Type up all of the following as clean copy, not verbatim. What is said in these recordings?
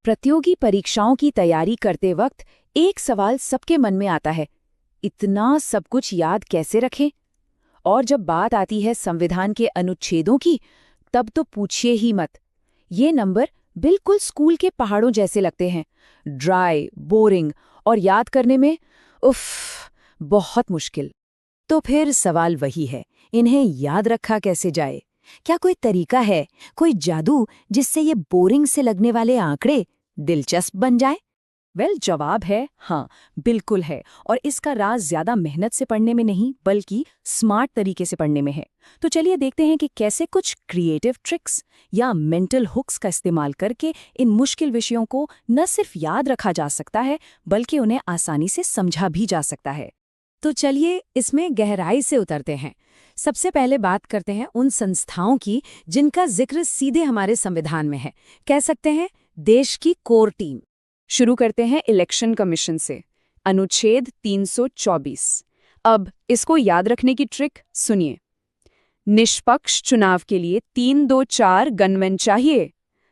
प्रतियोगी परीक्षाओं की तैयारी करते वक्त एक सवाल सबके मन में आता है, इतना सब कुछ याद कैसे रखें? और जब बात आती है संविधान के अनुच्छेदों की, तब तो पूछिए ही मत। ये नंबर बिल्कुल स्कूल के पहाड़ों जैसे लगते हैं, ड्राई, बोरिंग और याद करने में उफ, बहुत मुश्किल। तो फिर सवाल वही है, इन्हें याद रखा कैसे जाए? क्या कोई तरीका है, कोई जादू जिससे ये बोरिंग से लगने वाले आंकड़े दिलचस्प बन जाए? जवाब है हाँ, बिल्कुल है। और इसका राज ज्यादा मेहनत से पढ़ने में नहीं, बल्कि स्मार्ट तरीके से पढ़ने में है। तो चलिए देखते हैं कि कैसे कुछ क्रिएटिव ट्रिक्स या मेंटल हुक्स का इस्तेमाल करके इन मुश्किल विषयों को न सिर्फ याद रखा जा सकता है, बल्कि उन्हें आसानी से समझा भी जा सकता है। तो चलिए इसमें गहराई से उतरते हैं। सबसे पहले बात करते हैं उन संस्थाओं की जिनका जिक्र सीधे हमारे संविधान में है, कह सकते हैं देश की कोर टीम। शुरू करते हैं इलेक्शन कमीशन से, अनुच्छेद 324। अब इसको याद रखने की ट्रिक सुनिए। निष्पक्ष चुनाव के लिए 324 गनमैन चाहिए।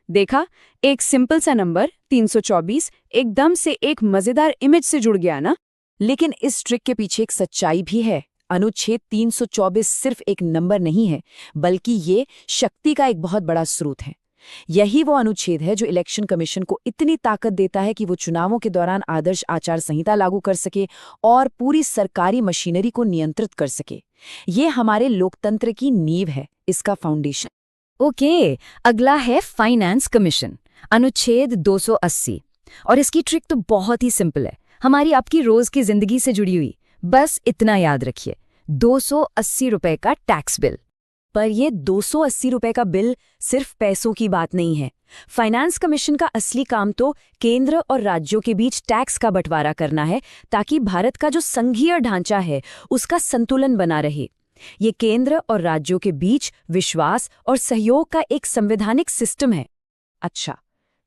देखा, एक सिंपल सा नंबर 324 एकदम से एक मजेदार इमेज से जुड़ गया ना। लेकिन इस ट्रिक के पीछे एक सच्चाई भी है। अनुच्छेद 324 सिर्फ एक नंबर नहीं है, बल्कि ये शक्ति का एक बहुत बड़ा स्रोत है। यही वो अनुच्छेद है जो इलेक्शन कमीशन को इतनी ताकत देता है कि वो चुनावों के दौरान आदर्श आचार संहिता लागू कर सके और पूरी सरकारी मशीनरी को नियंत्रित कर सके। ये हमारे लोकतंत्र की नींव है, इसका फाउंडेशन। ओके, अगला है फाइनेंस कमीशन, अनुच्छेद 280। और इसकी ट्रिक तो बहुत ही सिंपल है, हमारी आपकी रोज की जिंदगी से जुड़ी हुई। बस इतना याद रखिए, 280 रुपए का टैक्स बिल। पर ये 280 रुपए का बिल सिर्फ पैसों की बात नहीं है। फाइनेंस कमीशन का असली काम तो केंद्र और राज्यों के बीच टैक्स का बंटवारा करना है, ताकि भारत का जो संघीय ढांचा है उसका संतुलन बना रहे। ये केंद्र और राज्यों के बीच विश्वास और सहयोग का एक संवैधानिक सिस्टम है। अच्छा,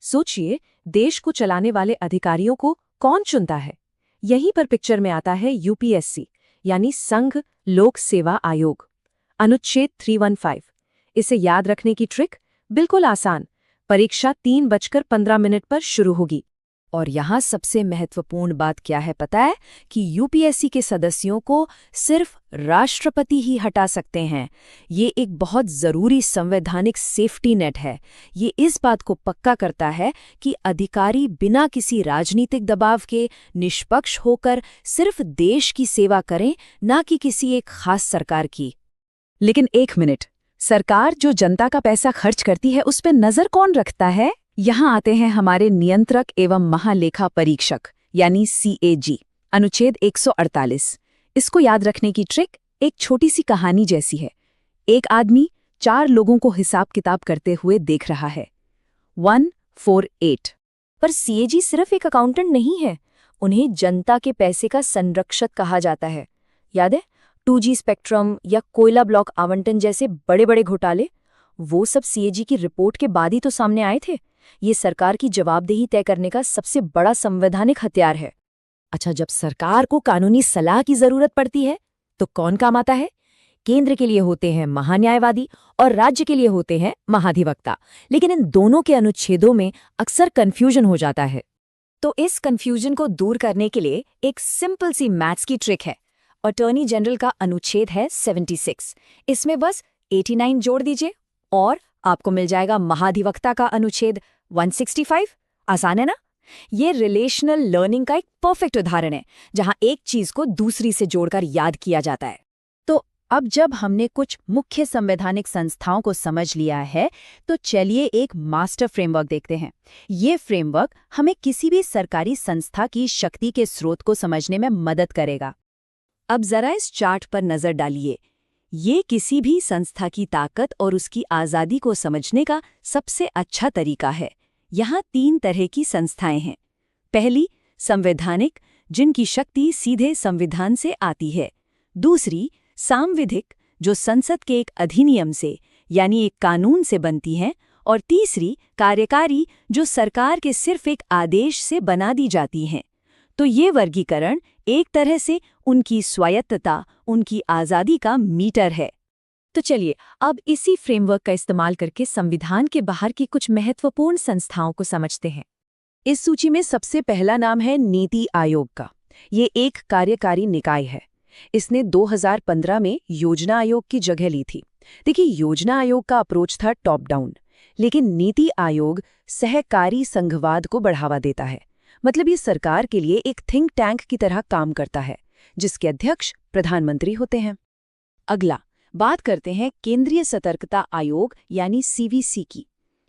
सोचिए, देश को चलाने वाले अधिकारियों को कौन चुनता है? यहीं पर पिक्चर में आता है यूपीएससी, यानी संघ लोक सेवा आयोग, अनुच्छेद 315। इसे याद रखने की ट्रिक बिल्कुल आसान। परीक्षा 3:15 पर शुरू होगी। और यहाँ सबसे महत्वपूर्ण बात क्या है पता है? कि यूपीएससी के सदस्यों को सिर्फ राष्ट्रपति ही हटा सकते हैं। ये एक बहुत जरूरी संवैधानिक सेफ्टी नेट है। ये इस बात को पक्का करता है कि अधिकारी बिना किसी राजनीतिक दबाव के निष्पक्ष होकर सिर्फ देश की सेवा करें, ना कि किसी एक खास सरकार की। लेकिन एक मिनट, सरकार जो जनता का पैसा खर्च करती है उस पर नजर कौन रखता है? यहाँ आते हैं हमारे नियंत्रक एवं महालेखा परीक्षक, यानी CAG, अनुच्छेद 148। इसको याद रखने की ट्रिक एक छोटी सी कहानी जैसी है। एक आदमी 4 लोगों को हिसाब किताब करते हुए देख रहा है, 148। पर CAG सिर्फ एक अकाउंटेंट नहीं है, उन्हें जनता के पैसे का संरक्षक कहा जाता है। याद है 2G स्पेक्ट्रम या कोयला ब्लॉक आवंटन जैसे बड़े बड़े घोटाले? वो सब CAG की रिपोर्ट के बाद ही तो सामने आए थे। ये सरकार की जवाबदेही तय करने का सबसे बड़ा संवैधानिक हथियार है। अच्छा, जब सरकार को कानूनी सलाह की जरूरत पड़ती है तो कौन काम आता है? केंद्र के लिए होते हैं महान्यायवादी और राज्य के लिए होते हैं महाधिवक्ता। लेकिन इन दोनों के अनुच्छेदों में अक्सर कंफ्यूजन हो जाता है। तो इस कंफ्यूजन को दूर करने के लिए एक सिंपल सी मैथ्स की ट्रिक है। अटॉर्नी जनरल का अनुच्छेद है 76। इसमें बस 89 जोड़ दीजिए और आपको मिल जाएगा महाधिवक्ता का अनुच्छेद 165। आसान है ना? ये रिलेशनल लर्निंग का एक परफेक्ट उदाहरण है, जहां एक चीज को दूसरी से जोड़कर याद किया जाता है। तो अब जब हमने कुछ मुख्य संवैधानिक संस्थाओं को समझ लिया है, तो चलिए एक मास्टर फ्रेमवर्क देखते हैं। ये फ्रेमवर्क हमें किसी भी सरकारी संस्था की शक्ति के स्रोत को समझने में मदद करेगा। अब जरा इस चार्ट पर नजर डालिए। ये किसी भी संस्था की ताकत और उसकी आज़ादी को समझने का सबसे अच्छा तरीका है। यहाँ 3 तरह की संस्थाएं हैं। पहली, संवैधानिक, जिनकी शक्ति सीधे संविधान से आती है। दूसरी, सांविधिक, जो संसद के एक अधिनियम से यानी एक कानून से बनती हैं। और तीसरी, कार्यकारी, जो सरकार के सिर्फ एक आदेश से बना दी जाती हैं। तो ये वर्गीकरण एक तरह से उनकी स्वायत्तता, उनकी आज़ादी का मीटर है। तो चलिए अब इसी फ्रेमवर्क का इस्तेमाल करके संविधान के बाहर की कुछ महत्वपूर्ण संस्थाओं को समझते हैं। इस सूची में सबसे पहला नाम है नीति आयोग का। ये एक कार्यकारी निकाय है। इसने 2015 में योजना आयोग की जगह ली थी। देखिए, योजना आयोग का अप्रोच था टॉप डाउन, लेकिन नीति आयोग सहकारी संघवाद को बढ़ावा देता है। मतलब ये सरकार के लिए एक थिंक टैंक की तरह काम करता है, जिसके अध्यक्ष प्रधानमंत्री होते हैं। अगला बात करते हैं केंद्रीय सतर्कता आयोग यानी सीवीसी की।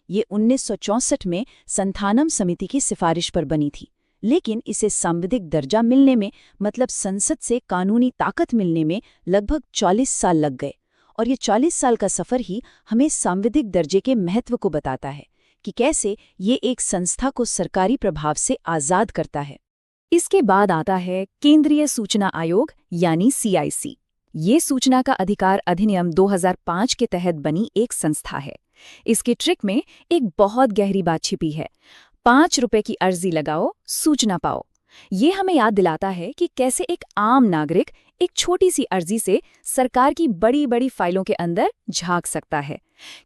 ये 1964 में संथानम समिति की सिफारिश पर बनी थी, लेकिन इसे सांविधिक दर्जा मिलने में, मतलब संसद से कानूनी ताकत मिलने में लगभग 40 साल लग गए। और ये 40 साल का सफर ही हमें सांविधिक दर्जे के महत्व को बताता है कि कैसे ये एक संस्था को सरकारी प्रभाव से आज़ाद करता है। इसके बाद आता है केंद्रीय सूचना आयोग यानी CIC। ये सूचना का अधिकार अधिनियम 2005 के तहत बनी एक संस्था है। इसके ट्रिक में एक बहुत गहरी बात छिपी है। 5 रुपए की अर्जी लगाओ, सूचना पाओ। ये हमें याद दिलाता है कि कैसे एक आम नागरिक एक छोटी सी अर्जी से सरकार की बड़ी बड़ी फाइलों के अंदर झांक सकता है।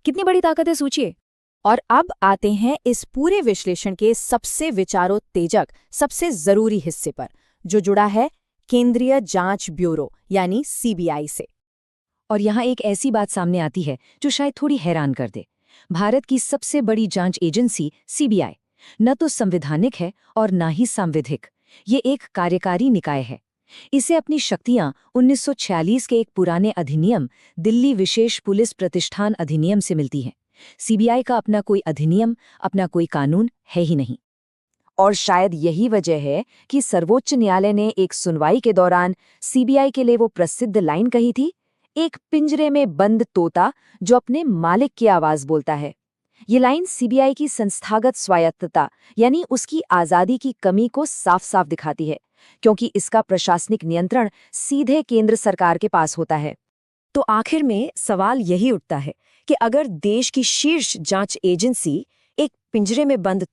कितनी बड़ी ताकत है, सोचिए। और अब आते हैं इस पूरे विश्लेषण के सबसे विचारोत्तेजक, सबसे जरूरी हिस्से पर, जो जुड़ा है केंद्रीय जांच ब्यूरो यानी CBI से। और यहाँ एक ऐसी बात सामने आती है जो शायद थोड़ी हैरान कर दे। भारत की सबसे बड़ी जांच एजेंसी CBI न तो संवैधानिक है और न ही सांविधिक। ये एक कार्यकारी निकाय है। इसे अपनी शक्तियां 1946 के एक पुराने अधिनियम, दिल्ली विशेष पुलिस प्रतिष्ठान अधिनियम से मिलती हैं। CBI का अपना कोई अधिनियम, अपना कोई कानून है ही नहीं। और शायद यही वजह है कि सर्वोच्च न्यायालय ने एक सुनवाई के दौरान CBI के लिए वो प्रसिद्ध लाइन कही थी, एक पिंजरे में बंद तोता जो अपने मालिक की आवाज बोलता है। ये लाइन CBI की संस्थागत स्वायत्तता यानी उसकी आज़ादी की कमी को साफ साफ दिखाती है, क्योंकि इसका प्रशासनिक नियंत्रण सीधे केंद्र सरकार के पास होता है। तो आखिर में सवाल यही उठता है कि अगर देश की शीर्ष जांच एजेंसी एक पिंजरे में बंद